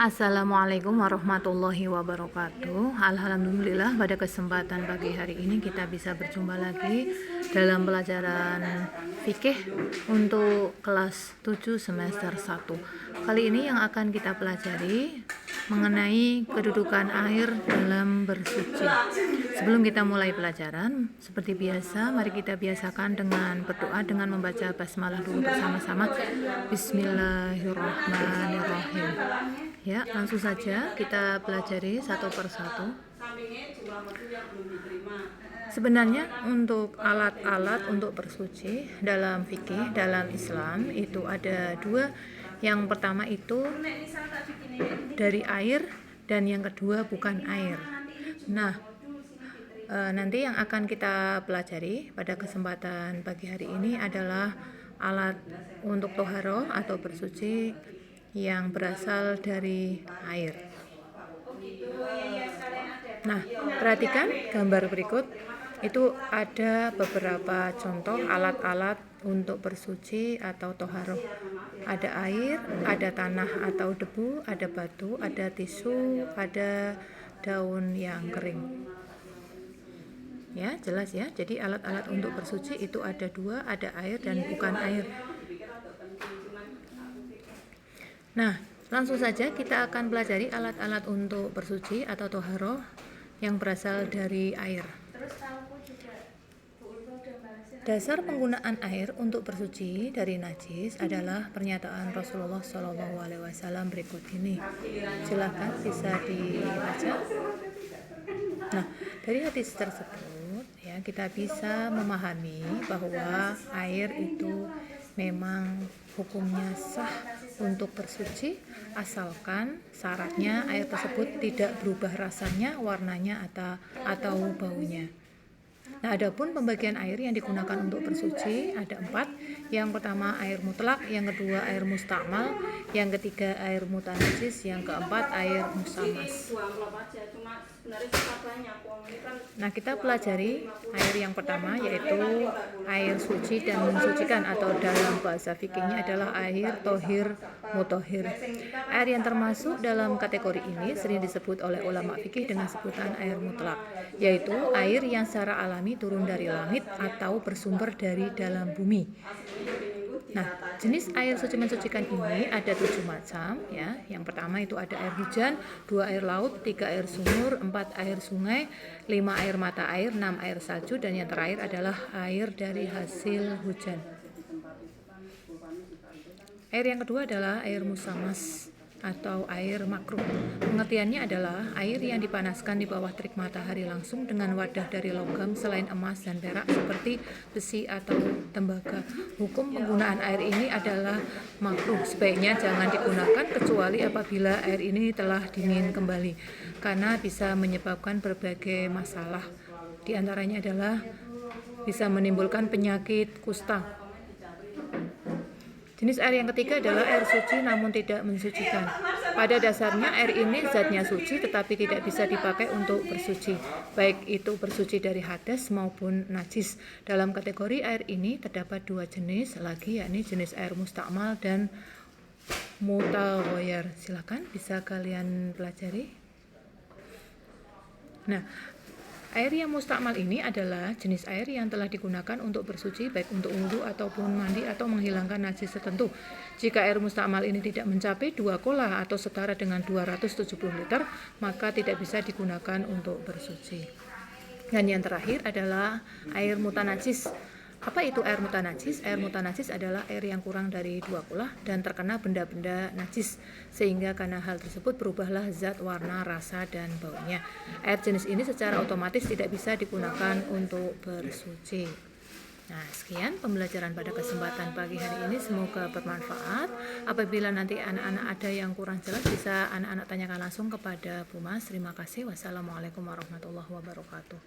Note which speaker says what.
Speaker 1: Assalamualaikum warahmatullahi wabarakatuh. Alhamdulillah pada kesempatan pagi hari ini kita bisa berjumpa lagi dalam pelajaran fikih untuk kelas 7 semester 1. Kali ini yang akan kita pelajari mengenai kedudukan air dalam bersuci. Sebelum kita mulai pelajaran, seperti biasa, mari kita biasakan dengan berdoa dengan membaca basmalah dulu bersama-sama. Bismillahirrahmanirrahim. Ya, langsung saja kita pelajari satu persatu. Sebenarnya untuk alat-alat untuk bersuci dalam fikih, dalam Islam itu ada dua. Yang pertama itu dari air dan yang kedua bukan air. Nah, nanti yang akan kita pelajari pada kesempatan pagi hari ini adalah alat untuk toharoh atau bersuci yang berasal dari air. Nah, perhatikan gambar berikut. Itu ada beberapa contoh alat-alat untuk bersuci atau toharoh. Ada air, ada tanah atau debu, ada batu, ada tisu, ada daun yang kering. Ya, jelas ya. Jadi alat-alat untuk bersuci itu ada dua, ada air dan bukan air. Nah, langsung saja kita akan pelajari alat-alat untuk bersuci atau toharoh yang berasal dari air. Dasar penggunaan air untuk bersuci dari najis adalah pernyataan Rasulullah SAW berikut ini. Silakan bisa dibaca. Nah, dari hadis tersebut ya kita bisa memahami bahwa air itu memang hukumnya sah untuk bersuci asalkan syaratnya air tersebut tidak berubah rasanya, warnanya atau baunya. Nah, adapun pembagian air yang digunakan untuk bersuci ada 4. Yang pertama air mutlak, yang kedua air mustakmal, yang ketiga air mutanajis, yang keempat air musamas. Nah, kita pelajari air yang pertama yaitu air suci dan mensucikan atau dalam bahasa fikihnya adalah air tohir mutohir. Air yang termasuk dalam kategori ini sering disebut oleh ulama fikih dengan sebutan air mutlak, yaitu air yang secara alami turun dari langit atau bersumber dari dalam bumi. Nah, jenis air suci mensucikan ini ada 7 macam ya. Yang pertama itu ada air hujan, 2 air laut, 3 air sumur, 4 air sungai, 5 air mata air, 6 air salju, dan yang terakhir adalah air dari hasil hujan. Air yang kedua adalah air musamas atau air makruh. Pengertiannya adalah air yang dipanaskan di bawah terik matahari langsung dengan wadah dari logam selain emas dan perak seperti besi atau tembaga. Hukum penggunaan air ini adalah makruh. Sebaiknya jangan digunakan kecuali apabila air ini telah dingin kembali karena bisa menyebabkan berbagai masalah. Di antaranya adalah bisa menimbulkan penyakit kusta. Jenis air yang ketiga adalah air suci namun tidak mensucikan. Pada dasarnya air ini zatnya suci tetapi tidak bisa dipakai untuk bersuci, baik itu bersuci dari hadas maupun najis. Dalam kategori air ini terdapat 2 jenis lagi, yakni jenis air mustakmal dan mutaghayyir. Silakan bisa kalian pelajari. Nah, air yang mustakmal ini adalah jenis air yang telah digunakan untuk bersuci baik untuk wudu ataupun mandi atau menghilangkan najis tertentu. Jika air mustakmal ini tidak mencapai 2 kolah atau setara dengan 270 liter, maka tidak bisa digunakan untuk bersuci. Dan yang terakhir adalah air mutanajis. Apa itu air mutanajis? Air mutanajis adalah air yang kurang dari 2 kolah dan terkena benda-benda najis, sehingga karena hal tersebut berubahlah zat, warna, rasa, dan baunya. Air jenis ini secara otomatis tidak bisa digunakan untuk bersuci. Nah, sekian pembelajaran pada kesempatan pagi hari ini, semoga bermanfaat. Apabila nanti anak-anak ada yang kurang jelas bisa anak-anak tanyakan langsung kepada Bu Mas. Terima kasih. Wassalamualaikum warahmatullahi wabarakatuh.